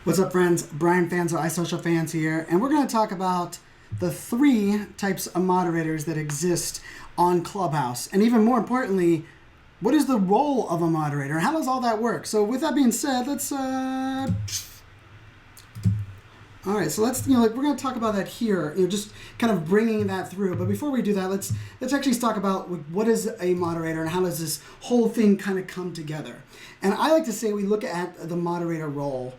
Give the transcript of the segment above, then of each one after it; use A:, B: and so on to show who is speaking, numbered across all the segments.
A: What's up, friends? Brian Fans of iSocial Fans here, and we're going to talk about the three types of moderators that exist on Clubhouse, and even more importantly, what is the role of a moderator? How does all that work? So, with that being said, let's all right. So let's we're going to talk about that here. Just kind of bringing that through. But before we do that, let's actually talk about what is a moderator and how does this whole thing kind of come together. And I like to say we look at the moderator role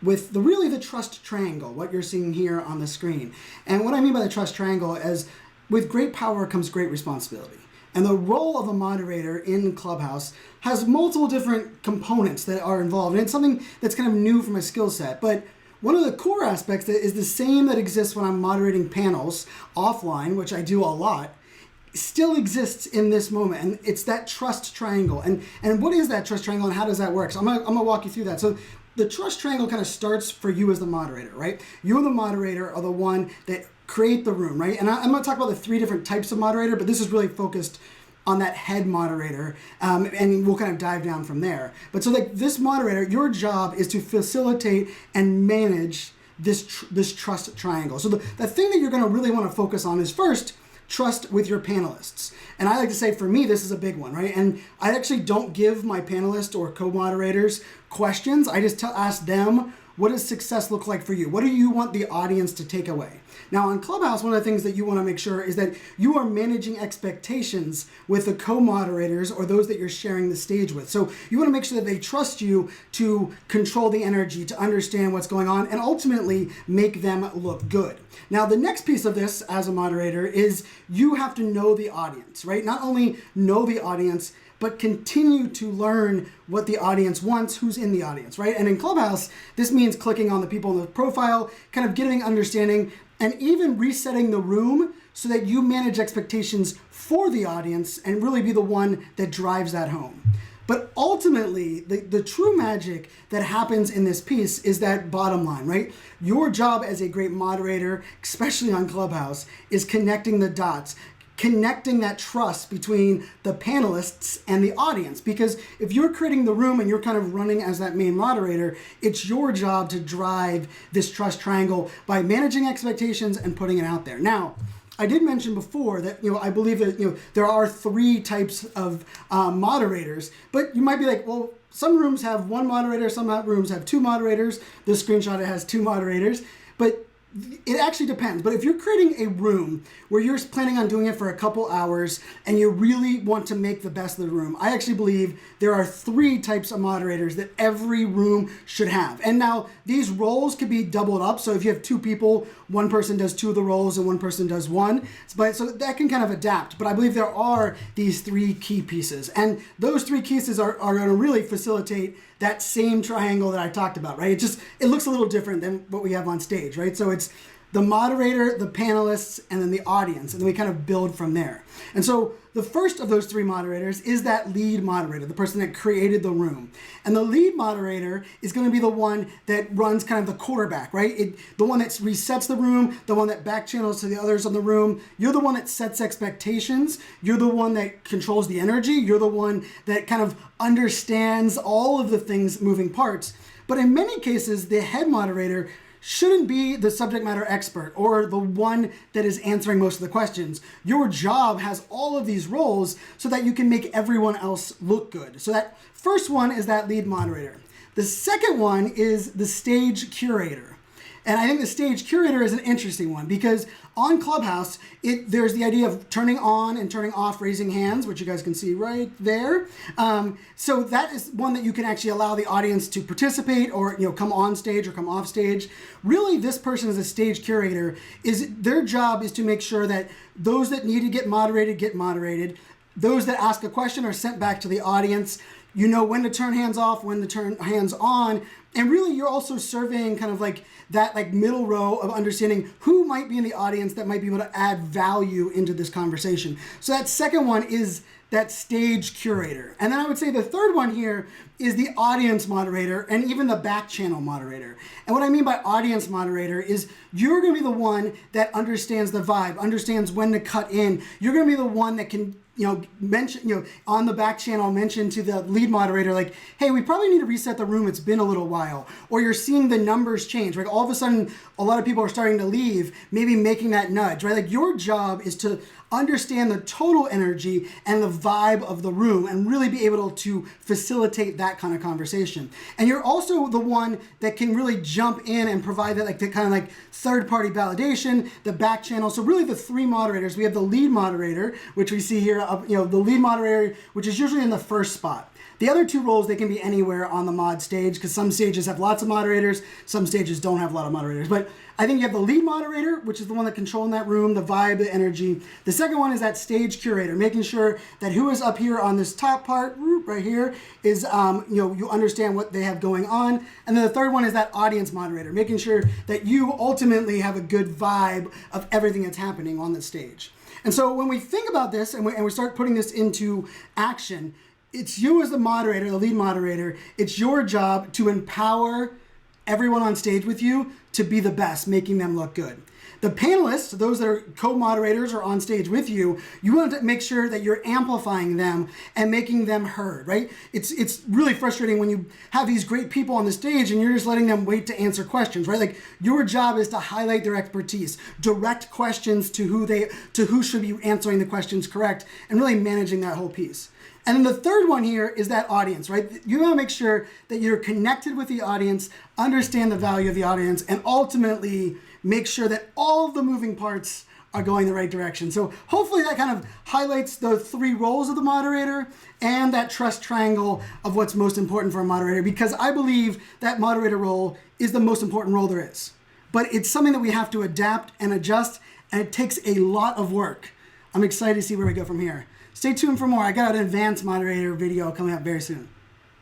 A: with the trust triangle, what you're seeing here on the screen. And what I mean by the trust triangle is with great power comes great responsibility. And the role of a moderator in Clubhouse has multiple different components that are involved. And it's something that's kind of new from my skill set. But one of the core aspects that is the same that exists when I'm moderating panels offline, which I do a lot, still exists in this moment, and it's that trust triangle. And what is that trust triangle, and how does that work? So I'm gonna walk you through that. So the trust triangle kind of starts for you as the moderator, right? You, the moderator, are the one that create the room, right? And I'm gonna talk about the three different types of moderator, but this is really focused on that head moderator, and we'll kind of dive down from there. But so like this moderator, your job is to facilitate and manage this trust triangle. So the thing that you're gonna really wanna focus on is first, trust with your panelists. And I like to say, for me, this is a big one, right? And I actually don't give my panelists or co-moderators questions. I just ask them, what does success look like for you? What do you want the audience to take away? Now on Clubhouse, one of the things that you want to make sure is that you are managing expectations with the co-moderators or those that you're sharing the stage with. So you want to make sure that they trust you to control the energy, to understand what's going on, and ultimately make them look good. Now the next piece of this as a moderator is you have to know the audience, right? Not only know the audience, but continue to learn what the audience wants, who's in the audience, right? And in Clubhouse, this means clicking on the people in the profile, kind of getting understanding, and even resetting the room so that you manage expectations for the audience and really be the one that drives that home. But ultimately, the true magic that happens in this piece is that bottom line, right? Your job as a great moderator, especially on Clubhouse, is connecting the dots, connecting that trust between the panelists and the audience. Because if you're creating the room and you're kind of running as that main moderator, it's your job to drive this trust triangle by managing expectations and putting it out there. Now, I did mention before that I believe that there are three types of moderators, but you might be like, well, some rooms have one moderator, some rooms have two moderators. This screenshot, it has two moderators, but it actually depends. But if you're creating a room where you're planning on doing it for a couple hours and you really want to make the best of the room, I actually believe there are three types of moderators that every room should have. And now these roles could be doubled up. So if you have two people, one person does two of the roles and one person does one. But so that can kind of adapt. But I believe there are these three key pieces. And those three pieces are going to really facilitate that same triangle that I talked about, right? It looks a little different than what we have on stage, right? So it's the moderator, the panelists, and then the audience, and then we kind of build from there. And so the first of those three moderators is that lead moderator, the person that created the room. And the lead moderator is going to be the one that runs kind of the quarterback, right? The one that resets the room, the one that back channels to the others in the room. You're the one that sets expectations. You're the one that controls the energy. You're the one that kind of understands all of the things, moving parts. But in many cases, the head moderator shouldn't be the subject matter expert or the one that is answering most of the questions. Your job has all of these roles so that you can make everyone else look good. So that first one is that lead moderator. The second one is the stage curator. And I think the stage curator is an interesting one because on Clubhouse, there's the idea of turning on and turning off raising hands, which you guys can see right there. So that is one that you can actually allow the audience to participate or come on stage or come off stage. Really, this person as a stage curator, their job is to make sure that those that need to get moderated. Those that ask a question are sent back to the audience. You know when to turn hands off, when to turn hands on. And really, you're also surveying kind of like that middle row of understanding who might be in the audience that might be able to add value into this conversation. So that second one is that stage curator. And then I would say the third one here is the audience moderator and even the back channel moderator. And what I mean by audience moderator is you're going to be the one that understands the vibe, understands when to cut in. You're going to be the one that can mention, on the back channel, mention to the lead moderator, like, hey, we probably need to reset the room. It's been a little while. Or you're seeing the numbers change, right? All of a sudden, a lot of people are starting to leave, maybe making that nudge, right? Like your job is to understand the total energy and the vibe of the room and really be able to facilitate that kind of conversation. And you're also the one that can really jump in and provide that like the kind of like third-party validation, the back channel. So really the three moderators, we have the lead moderator, which we see here, the lead moderator, which is usually in the first spot. The other two roles, they can be anywhere on the mod stage because some stages have lots of moderators, some stages don't have a lot of moderators. But I think you have the lead moderator, which is the one that controls that room, the vibe, the energy. The second one is that stage curator, making sure that who is up here on this top part, right here, is, you understand what they have going on. And then the third one is that audience moderator, making sure that you ultimately have a good vibe of everything that's happening on the stage. And so when we think about this and we start putting this into action, it's you as the moderator, the lead moderator, it's your job to empower everyone on stage with you to be the best, making them look good. The panelists, those that are co-moderators or on stage with you, you want to make sure that you're amplifying them and making them heard, right? It's really frustrating when you have these great people on the stage and you're just letting them wait to answer questions, right? Like your job is to highlight their expertise, direct questions to who should be answering the questions correct, and really managing that whole piece. And then the third one here is that audience, right? You want to make sure that you're connected with the audience, understand the value of the audience, and ultimately make sure that all of the moving parts are going the right direction. So hopefully that kind of highlights the three roles of the moderator and that trust triangle of what's most important for a moderator, because I believe that moderator role is the most important role there is. But it's something that we have to adapt and adjust, and it takes a lot of work. I'm excited to see where we go from here. Stay tuned for more. I got an advanced moderator video coming up very soon.